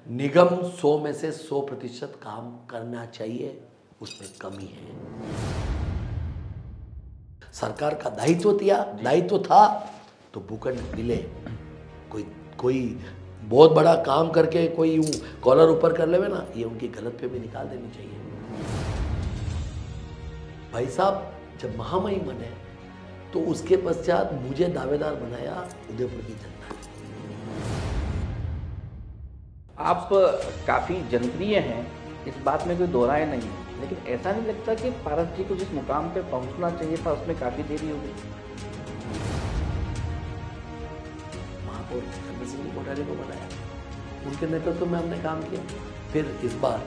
निगम 100 में से 100% काम करना चाहिए, उसमें कमी है। सरकार का दायित्व था तो भूखंड मिले। कोई बहुत बड़ा काम करके कोई यूं कॉलर ऊपर कर लेवे ना, ये उनकी गलत पे भी निकाल देनी चाहिए। भाई साहब जब महामहिम बने तो उसके पश्चात मुझे दावेदार बनाया उदयपुर की जनता। आप काफ़ी जनप्रिय हैं, इस बात में कोई दो राय नहीं है, लेकिन ऐसा नहीं लगता कि पारस जी को जिस मुकाम पे पहुंचना चाहिए था उसमें काफ़ी देरी हो गई? महापौर चंद्र सिंह कोठारी को बनाया, उनके नेतृत्व में हमने काम किया। फिर इस बार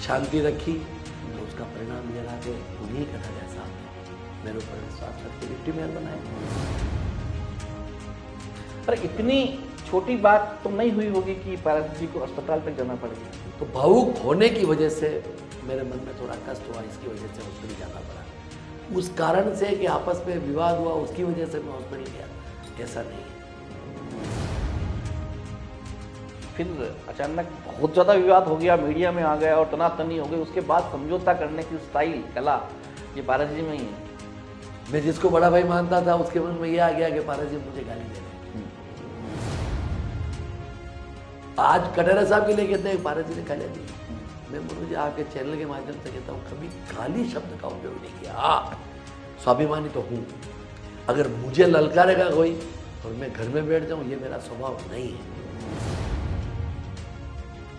शांति रखी तो उसका परिणाम ये रहा कि उन्हीं कटारिया साहब ने मेरे ऊपर विश्वास रख के डिप्टी मेयर बनाया। पर इतनी छोटी बात तो नहीं हुई होगी कि पारस जी को अस्पताल तक जाना पड़ गया? तो भावुक होने की वजह से मेरे मन में थोड़ा कष्ट हुआ, इसकी वजह से हॉस्पिटल जाना पड़ा। उस कारण से कि आपस में विवाद हुआ उसकी वजह से मैं हॉस्पिटल गया, ऐसा नहीं है। फिर अचानक बहुत ज़्यादा विवाद हो गया, मीडिया में आ गया और तनातनी हो गई, उसके बाद समझौता करने की स्टाइल, कला, ये पारस जी में ही है। मैं जिसको बड़ा भाई मानता था उसके मन में ये आ गया कि पारस जी मुझे गाली दे रहे हैं। आज कटारिया साहब के लिए कहते हैं पारस जी ने गाली दी। मैं मनोज जी आपके चैनल के माध्यम से कहता हूँ कभी गाली शब्द का उपयोग नहीं किया। हाँ, स्वाभिमानी तो हूँ, अगर मुझे ललकारेगा कोई और मैं घर में बैठ जाऊँ, ये मेरा स्वभाव नहीं है।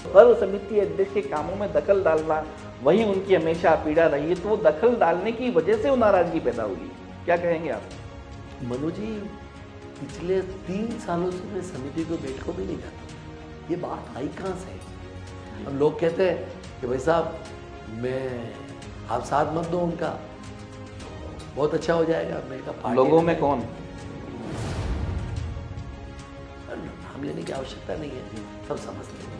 हर समिति अध्यक्ष के कामों में दखल डालना वही उनकी हमेशा पीड़ा रही है, तो वो दखल डालने की वजह से वो नाराजगी पैदा हुई। क्या कहेंगे आप? मनोज जी पिछले 3 सालों से मैं समिति को बैठकों में नहीं जाता, ये बात आई कहाँ से? हम लोग कहते हैं कि भाई साहब मैं आप साथ मत दो उनका, बहुत अच्छा हो जाएगा। मैं कहा लोगों में कौन? नाम लेने की आवश्यकता नहीं है, सब समझते हैं।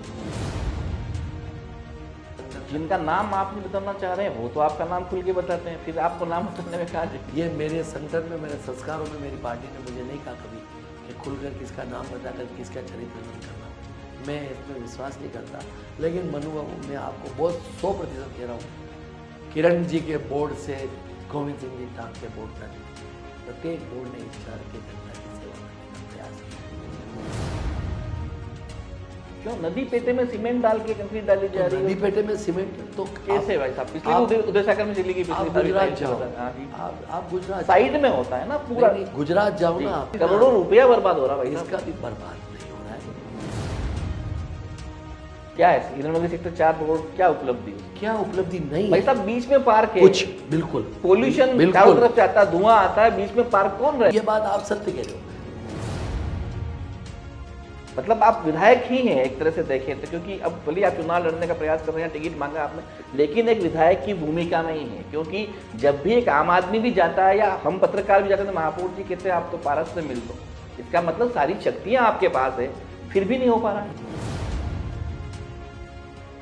जिनका नाम आप नहीं बताना चाह रहे हैं वो तो आपका नाम खुल के बताते हैं, फिर आपको नाम बताने में कहाँ? ये मेरे संगठन में, मेरे संस्कारों में मेरी पार्टी ने मुझे नहीं कहा कभी कि खुलकर किसका नाम बताकर किसका चरित्र नहीं करना। मैं इसमें विश्वास नहीं करता। लेकिन मनु बाबू मैं आपको बहुत 100% कह रहा हूँ, किरण जी के बोर्ड से गोविंद सिंह जी टांग के बोर्ड तक प्रत्येक बोर्ड ने इस शहर के जनता की सेवा करने का प्रयास किया। क्यों नदी पेटे में सीमेंट डाल के कंक्रीट डाली जा रही है? नदी पेटे में सीमेंट तो कैसे भाई साहब? पिछले उदय सागर में चली गई, आप गुजरात जाओ, आप गुजरात साइड में होता है ना पूरा। गुजरात जाओ ना, आप करोड़ों रुपया बर्बाद हो रहा है भाई। इसका भी बर्बाद नहीं हो रहा है। क्या है हिरनमंगल सेक्टर 4 रोड, क्या उपलब्धि है? क्या उपलब्धि नहीं भाई साहब? बीच में पार्क है, कुछ बिल्कुल पोल्यूशन चारों तरफ से आता है, धुआं आता है, बीच में पार्क कौन रहे? ये बात आप सत्य कह रहे हो। मतलब आप विधायक ही हैं एक तरह से देखें तो, क्योंकि अब भले आप चुनाव लड़ने का प्रयास कर रहे हैं, टिकट मांगा आपने, लेकिन एक विधायक की भूमिका में ही है। क्योंकि जब भी एक आम आदमी भी जाता है या हम पत्रकार भी जाते हैं तो महापौर जी कहते हैं आप तो पारस से मिल लो। इसका मतलब सारी शक्तियां आपके पास है, फिर भी नहीं हो पा रहा है।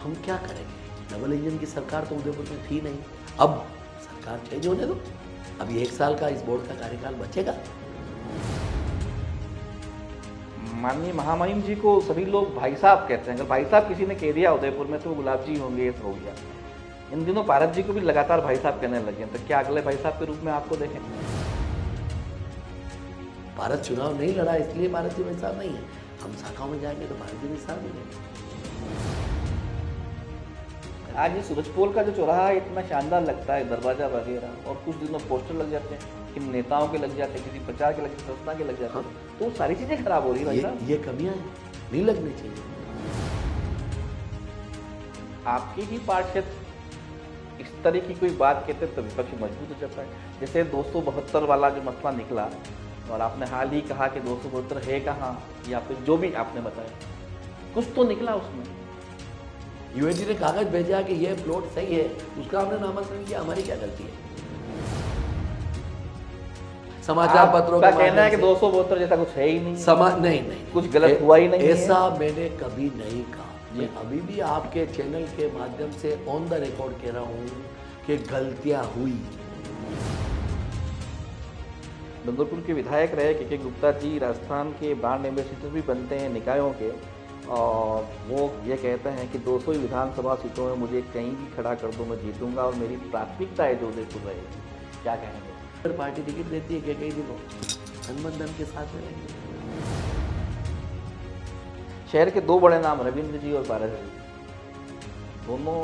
हम क्या करेंगे? डबल इंजन की सरकार तो उदयपुर में थी नहीं, अब सरकार चेंज होने दो। अभी 1 साल का इस बोर्ड का कार्यकाल बचेगा। माननीय महामहिम जी को सभी लोग भाई साहब कहते हैं। अगर भाई साहब किसी ने कह दिया उदयपुर में तो वो गुलाब जी होंगे, ये हो गया। इन दिनों पारस जी को भी लगातार भाई साहब कहने लगे, तो क्या अगले भाई साहब के रूप में आपको देखें? भारत चुनाव नहीं लड़ा इसलिए पारस जी भाई साहब नहीं है। हम शाखाओं में जाएंगे तो पारस जी भाई साहब नहीं है। आज ये सूरजपोल का जो चौराहा है इतना शानदार लगता है, दरवाजा वगैरह, और कुछ दिनों पोस्टर लग जाते हैं, कि नेताओं के लग जाते हैं, किसी प्रचार के लग जाते हैं, संस्था के लग जाते हैं। हाँ। तो सारी चीजें खराब हो रही है भाई साहब। ये कमियां हैं, नहीं लगनी चाहिए। आपके ही पार्षद इस तरह की कोई बात कहते तो विपक्ष मजबूत हो जाता है। जैसे 272 वाला जो मसला निकला और आपने हाल ही कहा कि 272 है कहाँ, या फिर जो भी आपने बताया, कुछ तो निकला उसमें। यूएनजी ने कागज भेजा कि ये प्लॉट सही है, उसका हमने नामांकन किया, हमारी क्या गलती है? समाचार पत्रों का कहना है कि 272 जैसा कुछ है ही नहीं। नहीं, कुछ गलत हुआ ही नहीं। ऐसा मैंने कभी नहीं कहा। मैं अभी भी आपके चैनल के माध्यम से ऑन द रिकॉर्ड कह रहा हूँ कि गलतियां हुई। डूंगरपुर के विधायक रहे के गुप्ता जी राजस्थान के ब्रांड एम्बेसडर भी बनते हैं निकायों के, और वो ये कहते हैं कि 200 विधानसभा सीटों में मुझे कहीं भी खड़ा कर दो, मैं जीतूंगा और मेरी प्राथमिकता है जो उदयपुर रहेगी। क्या कहेंगे? अगर पार्टी टिकट देती है कि कई दिनों गठबंधन के साथ में रहेंगे। शहर के दो बड़े नाम रविंद्र जी और पारस जी, दोनों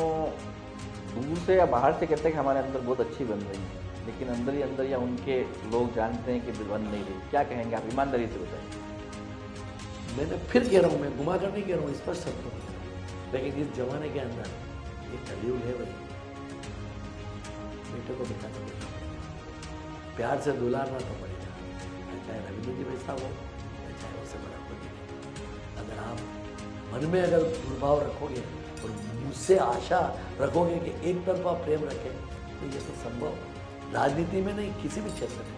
दूर से या बाहर से कहते हैं कि हमारे अंदर बहुत अच्छी बन रही है, लेकिन अंदर ही अंदर या उनके लोग जानते हैं कि बन नहीं रही। क्या कहेंगे आप, ईमानदारी से बताएं। मैंने फिर कह रहा हूँ, मैं घुमा कर नहीं कह रहा हूँ, स्पष्ट शब्दों में कह रहा हूँ, लेकिन इस जमाने के अंदर एक कलयुग है भाई। बेटे को बेटा तो बेटा पड़ेगा, प्यार से दुलारना तो पड़ेगा, चाहे रविंद्र जी वैसा हो या चाहे उससे बड़ा कोई भी। अगर आप मन में अगर दुर्भाव रखोगे और मुझसे आशा रखोगे कि एक तरफा प्रेम रखें, तो ये तो संभव राजनीति में नहीं, किसी भी क्षेत्र में।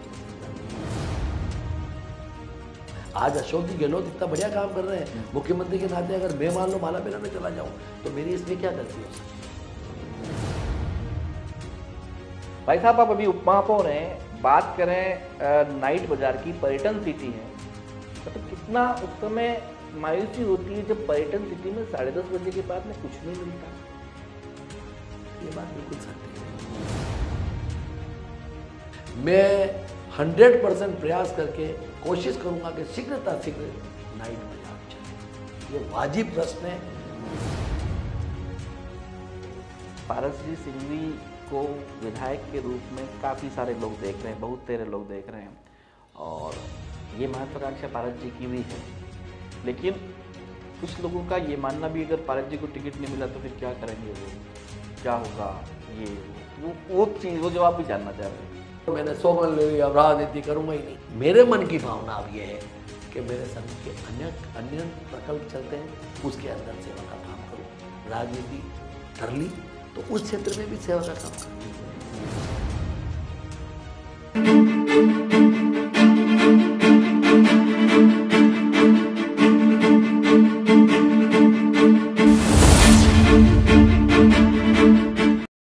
आज अशोक जी गहलोत इतना बढ़िया काम कर रहे हैं, मुख्यमंत्री के नाते अगर मैं मान लो माला मेला में चला जाऊं तो मेरी इसमें क्या गलती हो सकती है? भाई साहब, आप अभी उपमहापौर हैं, बात करें नाइट बाजार की, पर्यटन सिटी है, मतलब कितना उस समय मायूसी होती है जब पर्यटन सिटी में 10:30 बजे के बाद में कुछ नहीं मिलता। ये बात बिल्कुल सत्य है। मैं 100% प्रयास करके कोशिश करूंगा कि शीघ्रता शीघ्र नाइट बाजार चले। ये वाजिब प्रश्न है। पारस जी सिंघवी को विधायक के रूप में काफ़ी सारे लोग देख रहे हैं, बहुत तेरे लोग देख रहे हैं, और ये महत्वाकांक्षा पारस जी की भी है। लेकिन कुछ लोगों का ये मानना भी, अगर पारस जी को टिकट नहीं मिला तो फिर क्या करेंगे, वो क्या होगा, ये वो चीज़, वो जवाब भी जानना चाह रहे हैं। तो मैंने सोमन ले लिया, अब राजनीति करूंगा ही नहीं। मेरे मन की भावना अब ये है कि मेरे संघ के अन्य प्रकल्प चलते हैं, उसके अंदर सेवा का काम करूं। राजनीति कर ली तो उस क्षेत्र में भी सेवा का काम करूं।